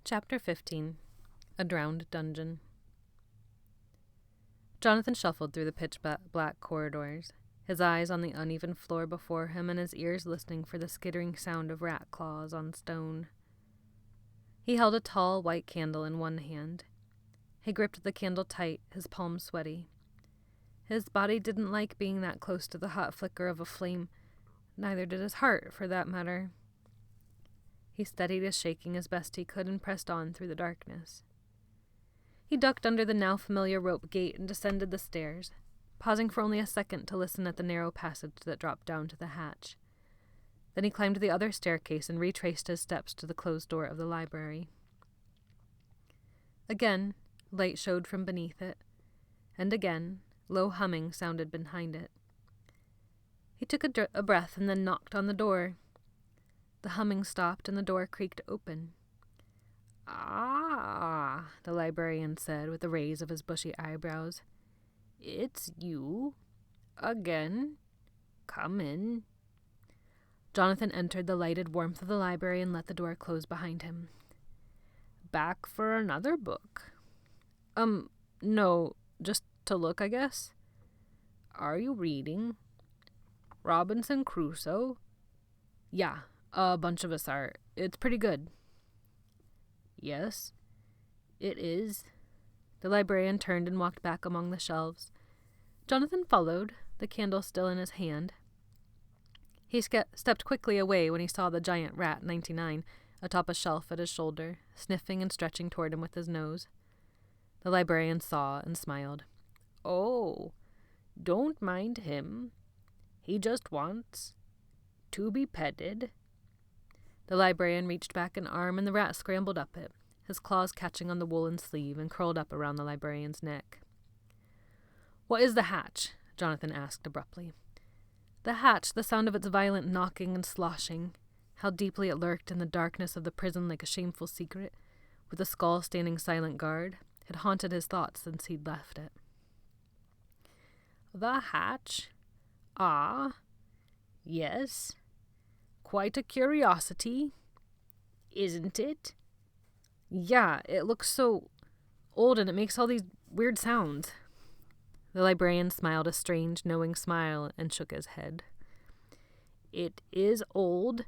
Chapter 15. A Drowned Dungeon. Jonathan shuffled through the pitch-black corridors, his eyes on the uneven floor before him and his ears listening for the skittering sound of rat claws on stone. He held a tall white candle in one hand. He gripped the candle tight, his palms sweaty. His body didn't like being that close to the hot flicker of a flame, neither did his heart, for that matter. He steadied his shaking as best he could and pressed on through the darkness. He ducked under the now familiar rope gate and descended the stairs, pausing for only a second to listen at the narrow passage that dropped down to the hatch. Then he climbed the other staircase and retraced his steps to the closed door of the library. Again, light showed from beneath it, and again, low humming sounded behind it. He took a breath and then knocked on the door. The humming stopped and the door creaked open. "Ah," the librarian said with a raise of his bushy eyebrows. "It's you. Again. Come in." Jonathan entered the lighted warmth of the library and let the door close behind him. "Back for another book?" No, just to look, I guess." "Are you reading? Robinson Crusoe?" "Yeah, a bunch of us are. It's pretty good." "Yes, it is." The librarian turned and walked back among the shelves. Jonathan followed, the candle still in his hand. He stepped quickly away when he saw the giant rat 99 atop a shelf at his shoulder, sniffing and stretching toward him with his nose. The librarian saw and smiled. "Oh, don't mind him. He just wants to be petted." The librarian reached back an arm, and the rat scrambled up it, his claws catching on the woolen sleeve, and curled up around the librarian's neck. "What is the hatch?" Jonathan asked abruptly. The hatch, the sound of its violent knocking and sloshing, how deeply it lurked in the darkness of the prison like a shameful secret, with the skull standing silent guard, had haunted his thoughts since he'd left it. "The hatch? Ah, yes. Quite a curiosity, isn't it?" "Yeah, it looks so old and it makes all these weird sounds." The librarian smiled a strange, knowing smile and shook his head. "It is old,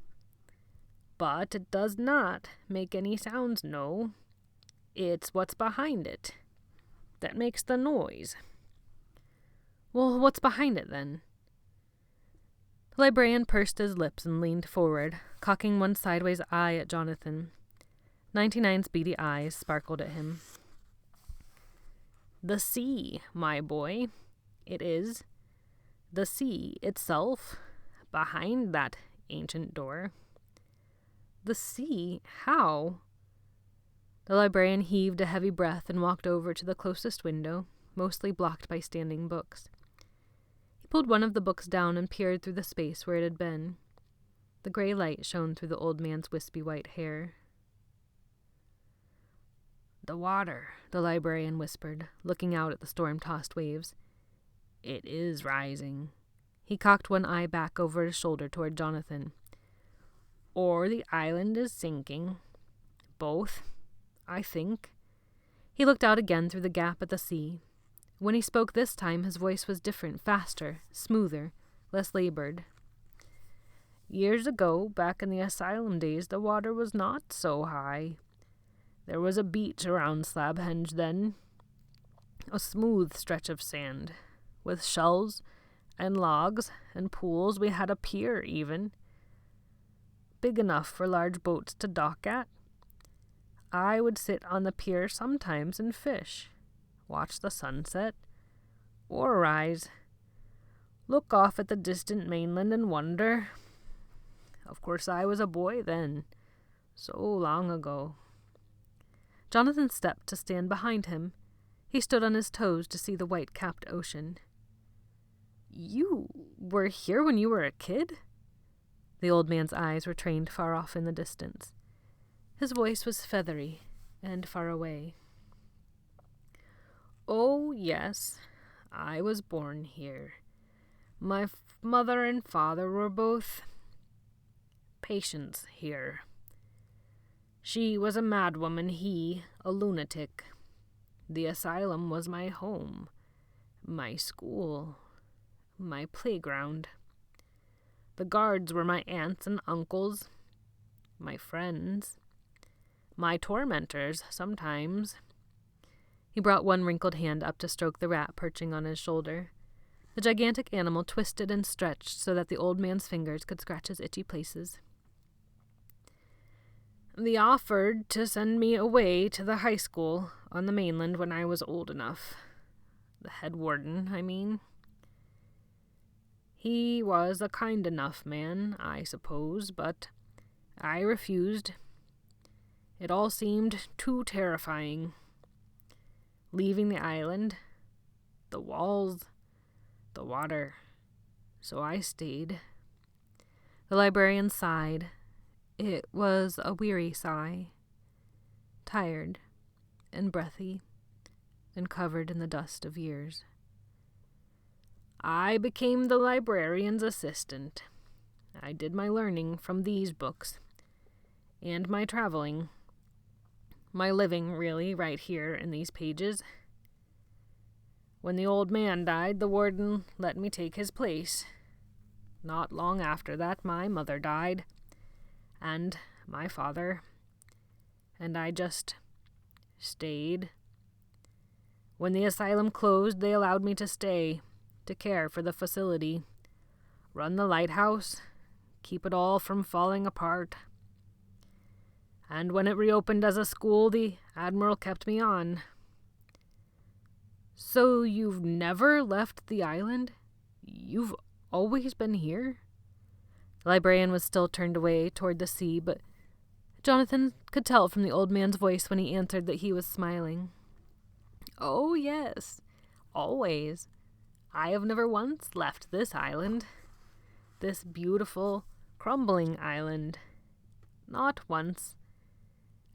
but it does not make any sounds, no. It's what's behind it that makes the noise." "Well, what's behind it, then?" The librarian pursed his lips and leaned forward, cocking one sideways eye at Jonathan. 99's beady eyes sparkled at him. "The sea, my boy. It is. The sea itself, behind that ancient door." "The sea? How?" The librarian heaved a heavy breath and walked over to the closest window, mostly blocked by standing books. He pulled one of the books down and peered through the space where it had been. The gray light shone through the old man's wispy white hair. "The water," the librarian whispered, looking out at the storm-tossed waves. "It is rising." He cocked one eye back over his shoulder toward Jonathan. "Or the island is sinking. Both, I think." He looked out again through the gap at the sea. When he spoke this time, his voice was different, faster, smoother, less labored. "Years ago, back in the asylum days, the water was not so high. There was a beach around Slabhenge then, a smooth stretch of sand, with shells and logs and pools. We had a pier, even, big enough for large boats to dock at. I would sit on the pier sometimes and fish, watch the sunset, or rise, look off at the distant mainland and wonder. Of course, I was a boy then, so long ago." Jonathan stepped to stand behind him. He stood on his toes to see the white-capped ocean. "You were here when you were a kid?" The old man's eyes were trained far off in the distance. His voice was feathery and far away. "Oh, yes. I was born here. My mother and father were both patients here. She was a madwoman, he, a lunatic. The asylum was my home, my school, my playground. The guards were my aunts and uncles, my friends, my tormentors sometimes. He brought one wrinkled hand up to stroke the rat perching on his shoulder. The gigantic animal twisted and stretched so that the old man's fingers could scratch his itchy places. They offered to send me away to the high school on the mainland when I was old enough. The head warden, I mean. He was a kind enough man, I suppose, but I refused. It all seemed too terrifying. Leaving the island, the walls, the water. So I stayed. The librarian sighed. It was a weary sigh, tired and breathy and covered in the dust of years. I became the librarian's assistant. I did my learning from these books, and my traveling, my living, really, right here in these pages. When the old man died, the warden let me take his place. Not long after that, my mother died, and my father, and I just stayed. When the asylum closed, they allowed me to stay, to care for the facility, run the lighthouse, keep it all from falling apart. And when it reopened as a school, the Admiral kept me on. So you've never left the island? You've always been here? The librarian was still turned away toward the sea, but Jonathan could tell from the old man's voice when he answered that he was smiling. Oh, yes, always. I have never once left this island, this beautiful, crumbling island. Not once.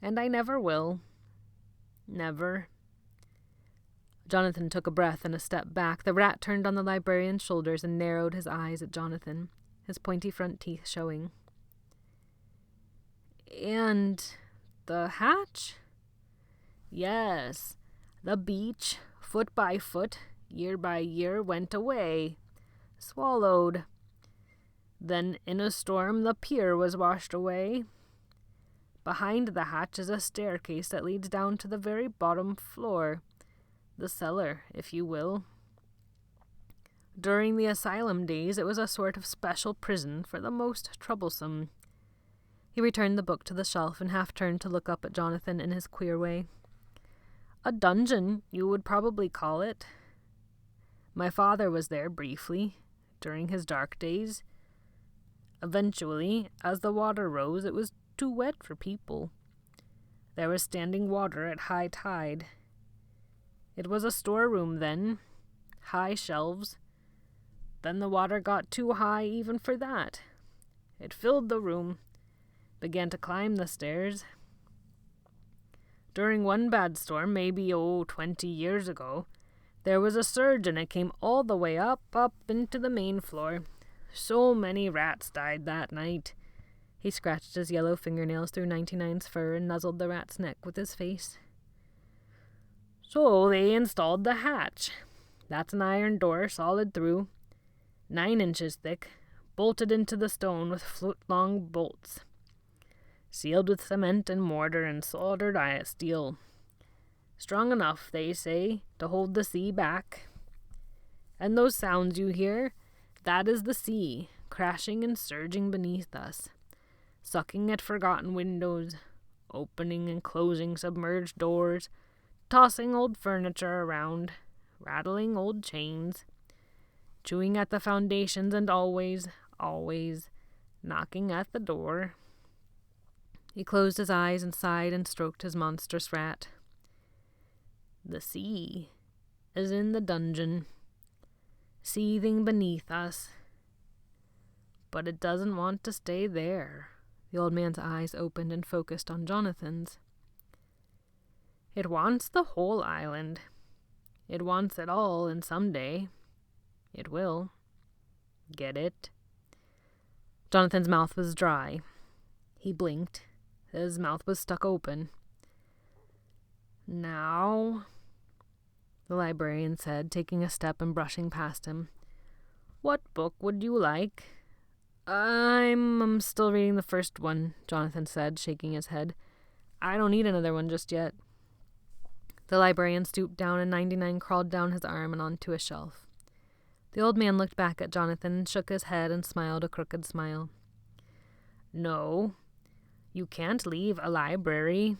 And I never will. Never. Jonathan took a breath and a step back. The rat turned on the librarian's shoulders and narrowed his eyes at Jonathan, his pointy front teeth showing. And the hatch? Yes, the beach, foot by foot, year by year, went away, swallowed. Then in a storm the pier was washed away. Behind the hatch is a staircase that leads down to the very bottom floor, the cellar, if you will. During the asylum days, it was a sort of special prison for the most troublesome. He returned the book to the shelf and half turned to look up at Jonathan in his queer way. A dungeon, you would probably call it. My father was there briefly, during his dark days. Eventually, as the water rose, it was too wet for people. There was standing water at high tide. It was a storeroom then, high shelves. Then the water got too high even for that. It filled the room, began to climb the stairs. During one bad storm, maybe 20 years ago, there was a surge and it came all the way up into the main floor. So many rats died that night. He scratched his yellow fingernails through 99's fur and nuzzled the rat's neck with his face. So they installed the hatch. That's an iron door, solid through, 9 inches thick, bolted into the stone with foot-long bolts, sealed with cement and mortar and soldered steel. Strong enough, they say, to hold the sea back. And those sounds you hear, that is the sea, crashing and surging beneath us, sucking at forgotten windows, opening and closing submerged doors, tossing old furniture around, rattling old chains, chewing at the foundations and always, always knocking at the door. He closed his eyes and sighed and stroked his monstrous rat. The sea is in the dungeon, seething beneath us. But it doesn't want to stay there. The old man's eyes opened and focused on Jonathan's. It wants the whole island. It wants it all, and someday it will. Get it? Jonathan's mouth was dry. He blinked, His mouth was stuck open. "Now," the librarian said, taking a step and brushing past him. "What book would you like?" I'm still reading the first one," Jonathan said, shaking his head. "I don't need another one just yet." The librarian stooped down, and 99 crawled down his arm and onto a shelf. The old man looked back at Jonathan, shook his head, and smiled a crooked smile. "No, you can't leave a library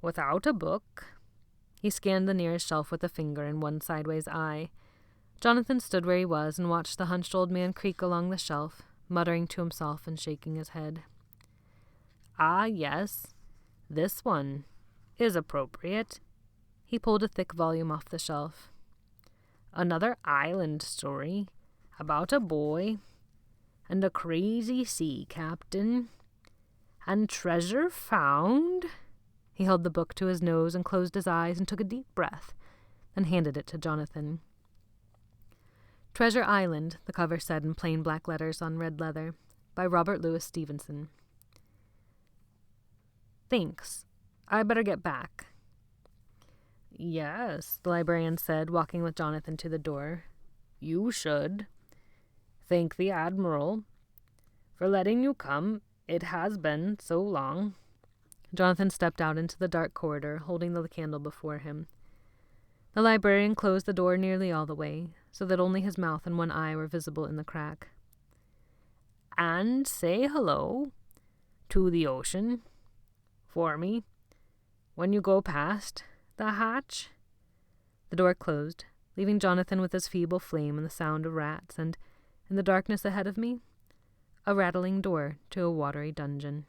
without a book." He scanned the nearest shelf with a finger and one sideways eye. Jonathan stood where he was and watched the hunched old man creak along the shelf, muttering to himself and shaking his head. "Ah, yes, this one is appropriate." He pulled a thick volume off the shelf. "Another island story about a boy and a crazy sea captain and treasure found." He held the book to his nose and closed his eyes and took a deep breath, then handed it to Jonathan. "Treasure Island," the cover said in plain black letters on red leather, by Robert Louis Stevenson. "Thanks. I better get back." "Yes," the librarian said, walking with Jonathan to the door. "You should. Thank the Admiral for letting you come. It has been so long." Jonathan stepped out into the dark corridor, holding the candle before him. The librarian closed the door nearly all the way, so that only his mouth and one eye were visible in the crack. "And say hello to the ocean for me when you go past the hatch." The door closed, leaving Jonathan with his feeble flame and the sound of rats, and, in the darkness ahead of me, a rattling door to a watery dungeon.